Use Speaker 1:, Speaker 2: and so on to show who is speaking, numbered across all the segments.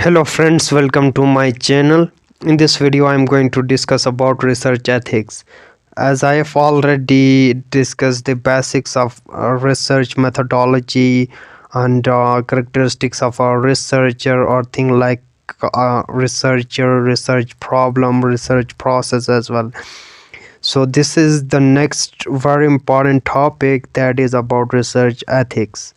Speaker 1: Hello friends, welcome to my channel. In this video I am going to discuss about research ethics. As I have already discussed the basics of research methodology and characteristics of a researcher, or thing like researcher, research problem, research process as well. So this is the next very important topic, that is about research ethics.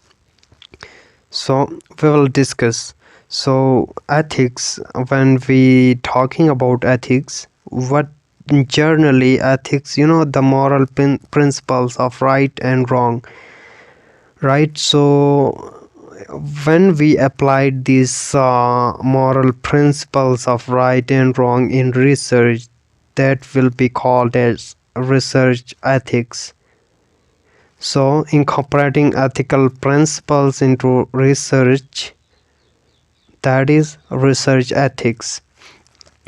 Speaker 1: So we will discuss. So ethics, when we talking about ethics, what generally ethics, the moral principles of right and wrong, right? So when we applied these moral principles of right and wrong in research, that will be called as research ethics. So incorporating ethical principles into research, that is research ethics.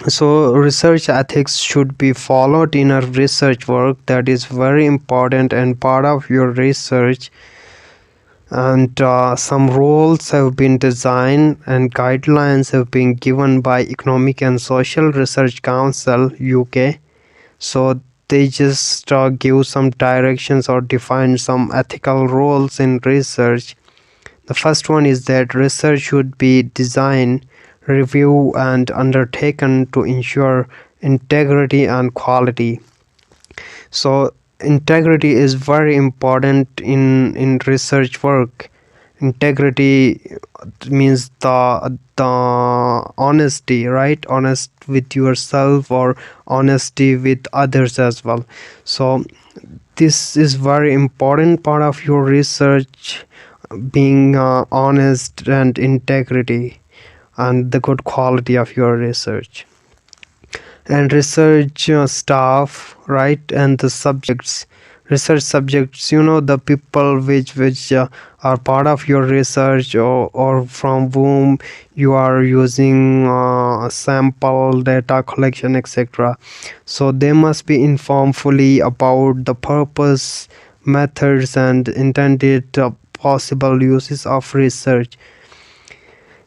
Speaker 1: So research ethics should be followed in a research work. That is very important and part of your research. And some rules have been designed and guidelines have been given by Economic and Social Research Council UK. So they just give some directions or define some ethical rules in research. The first one is that research should be designed, reviewed, and undertaken to ensure integrity and quality. So integrity is very important in research work. Integrity means the honesty, right? Honest with yourself or honesty with others as well. So this is very important part of your research, being honest and integrity and the good quality of your research. And research staff, right, and the subjects, research subjects, the people which are part of your research, or from whom you are using sample data collection, etc. So they must be informed fully about the purpose, methods, and intended possible uses of research,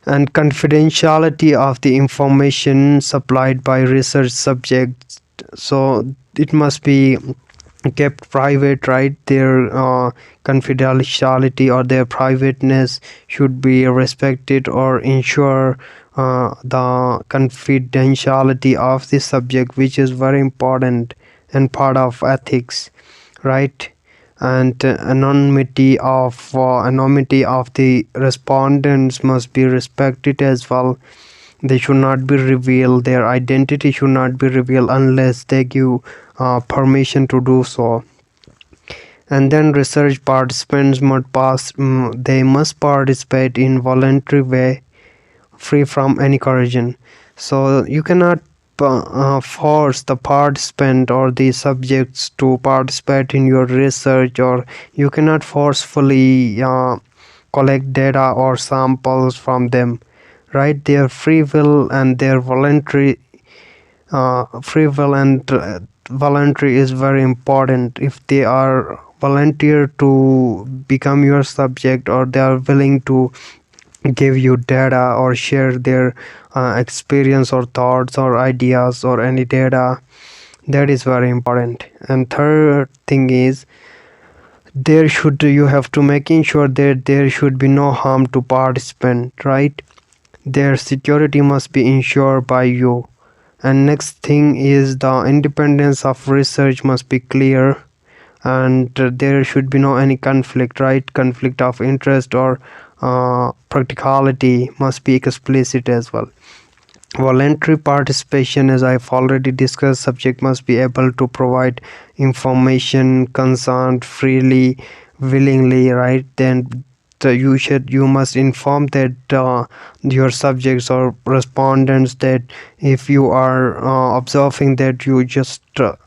Speaker 1: and confidentiality of the information supplied by research subjects. So it must be kept private, right? Their confidentiality or their privateness should be respected, or ensure the confidentiality of the subject, which is very important and part of ethics, right? And anonymity of the respondents must be respected as well. They should not be revealed, their identity should not be revealed unless they give permission to do so. And then research participants they must participate in voluntary way, free from any coercion. So you cannot force the participant or the subjects to participate in your research, or you cannot forcefully collect data or samples from them, right? Their free will and their free will and voluntary is very important. If they are volunteer to become your subject, or they are willing to give you data or share their experience or thoughts or ideas or any data, that is very important. And third thing is, you have to making sure that there should be no harm to participant, right? Their security must be ensured by you. And next thing is, the independence of research must be clear, and there should be no any conflict, right? Conflict of interest or practicality must be explicit as well. Voluntary participation, as I've already discussed, subject must be able to provide information, consent freely, willingly, right? Then you must inform that your subjects or respondents, that if you are observing, that you just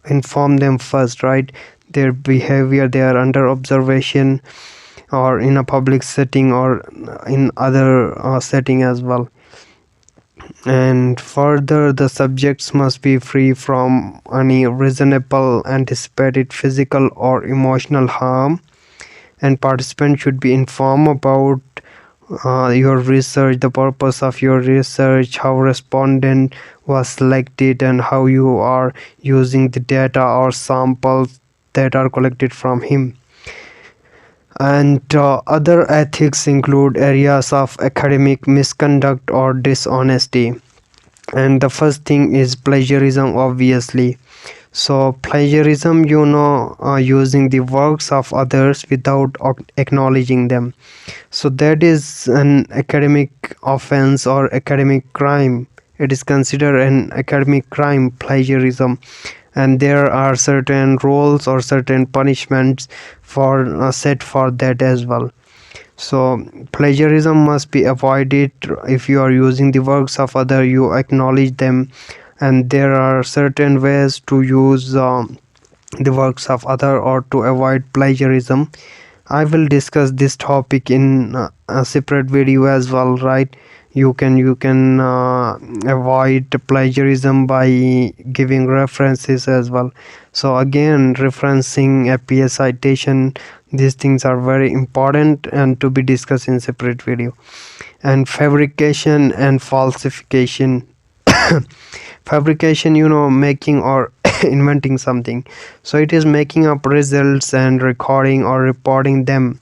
Speaker 1: inform them first, right? Their behavior, they are under observation, or in a public setting, or in other setting as well. And further, the subjects must be free from any reasonable anticipated physical or emotional harm, and participants should be informed about your research, the purpose of your research, how respondent was selected, and how you are using the data or samples that are collected from him. And other ethics include areas of academic misconduct or dishonesty. And the first thing is plagiarism, obviously. So plagiarism, using the works of others without acknowledging them. So that is an academic offense or academic crime. It is considered an academic crime, plagiarism, and there are certain rules or certain punishments for set for that as well. So plagiarism must be avoided. If you are using the works of other, you acknowledge them, and there are certain ways to use the works of other or to avoid plagiarism. I will discuss this topic in a separate video as well, right? You can avoid plagiarism by giving references as well. So again, referencing APA citation, these things are very important and to be discussed in separate video. And fabrication and falsification. Fabrication, making or inventing something. So it is making up results and recording or reporting them.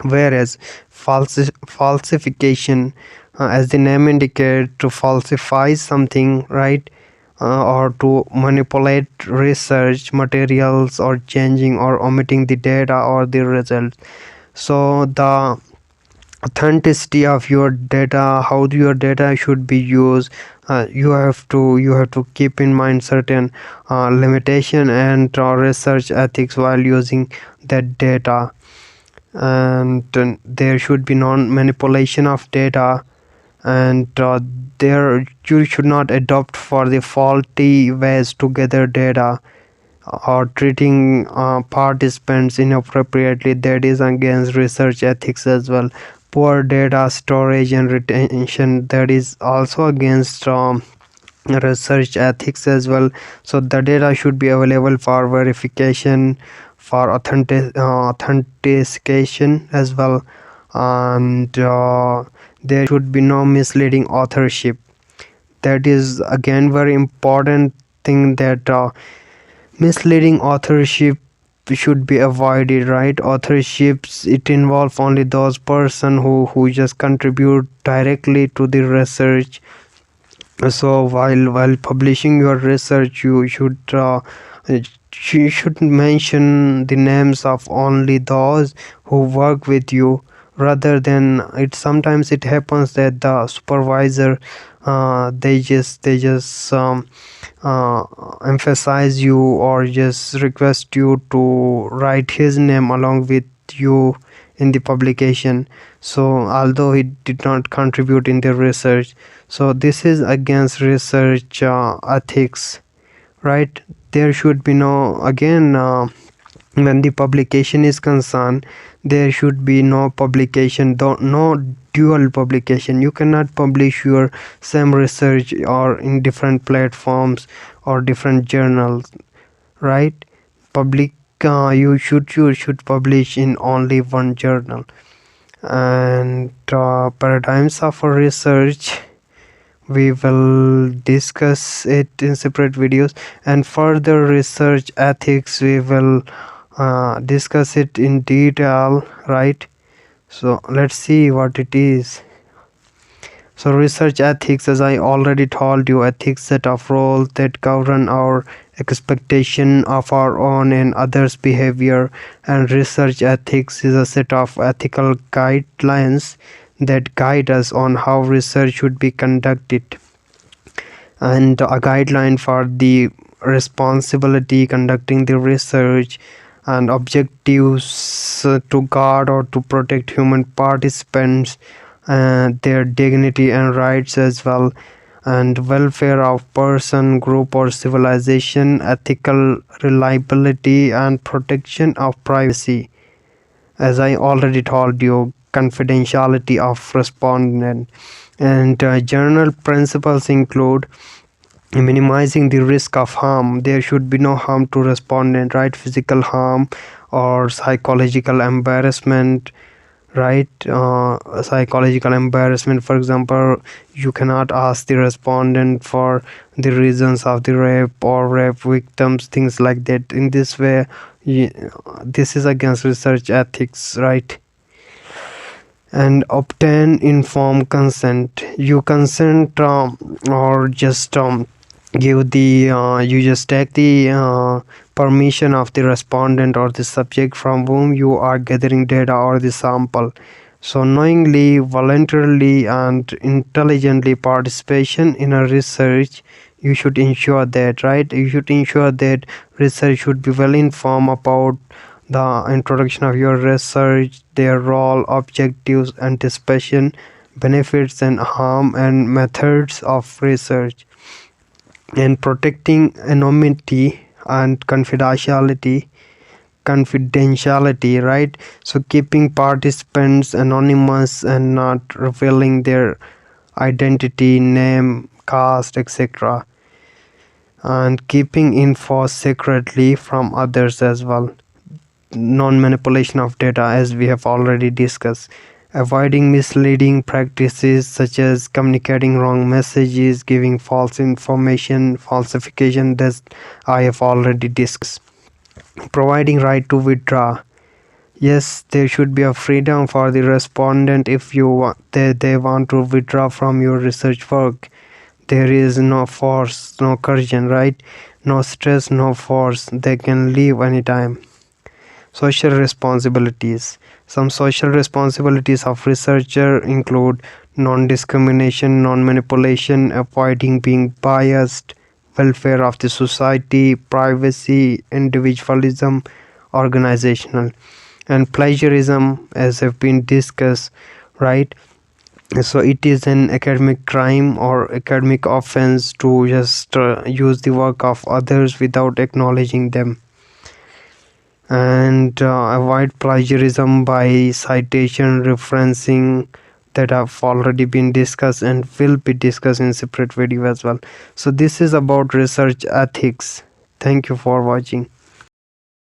Speaker 1: Whereas falsification, as the name indicates, to falsify something, right? Or to manipulate research materials or changing or omitting the data or the result. So the authenticity of your data, how your data should be used, you have to keep in mind certain limitation and research ethics while using that data. And there should be non-manipulation of data, and there you should not adopt for the faulty ways to gather data or treating participants inappropriately. That is against research ethics as well. Poor data storage and retention, that is also against research ethics as well. So the data should be available for verification, for authentication as well. And there should be no misleading authorship. That is again very important thing, that misleading authorship should be avoided, right? Authorships, it involves only those person who just contribute directly to the research. So while publishing your research, you should mention the names of only those who work with you, rather than it sometimes it happens that the supervisor, they just uh, emphasize you or just request you to write his name along with you in the publication, so although he did not contribute in the research. So this is against research ethics, right? There should be no, again, when the publication is concerned, there should be no publication, no dual publication. You cannot publish your same research or in different platforms or different journals, right? Public, you should publish in only one journal. And paradigms of research, we will discuss it in separate videos. And further research ethics, we will discuss it in detail, right? So let's see what it is. So research ethics, as I already told you, ethics set of rules that govern our expectation of our own and others' behavior. And research ethics is a set of ethical guidelines that guide us on how research should be conducted, and a guideline for the responsibility conducting the research, and objectives to guard or to protect human participants, their dignity and rights as well, and welfare of person, group or civilization, ethical reliability and protection of privacy. As I already told you, confidentiality of respondent. And general principles include minimizing the risk of harm. There should be no harm to respondent, right? Physical harm or psychological embarrassment, right? Psychological embarrassment, for example, you cannot ask the respondent for the reasons of the rape or rape victims, things like that. In this way, y- this is against research ethics, right? And obtain informed consent. You consent, or just give the you just take the permission of the respondent or the subject from whom you are gathering data or the sample. So knowingly, voluntarily, and intelligently participation in a research, you should ensure that, right? You should ensure that research should be well informed about the introduction of your research, their role, objectives, anticipation, benefits and harm, and methods of research, and protecting anonymity and confidentiality, right? So keeping participants anonymous and not revealing their identity, name, caste, etc., and keeping info secretly from others as well. Non-manipulation of data, as we have already discussed. Avoiding misleading practices such as communicating wrong messages, giving false information, falsification, that I have already discussed. Providing right to withdraw. Yes, there should be a freedom for the respondent. If they want to withdraw from your research work, there is no force, no coercion, right? No stress, no force. They can leave anytime. Social responsibilities. Some social responsibilities of researcher include non-discrimination, non-manipulation, avoiding being biased, welfare of the society, privacy, individualism, organizational, and plagiarism, as have been discussed, right? So it is an academic crime or academic offense to just use the work of others without acknowledging them. And avoid plagiarism by citation, referencing, that have already been discussed and will be discussed in separate video as well. So this is about research ethics. Thank you for watching.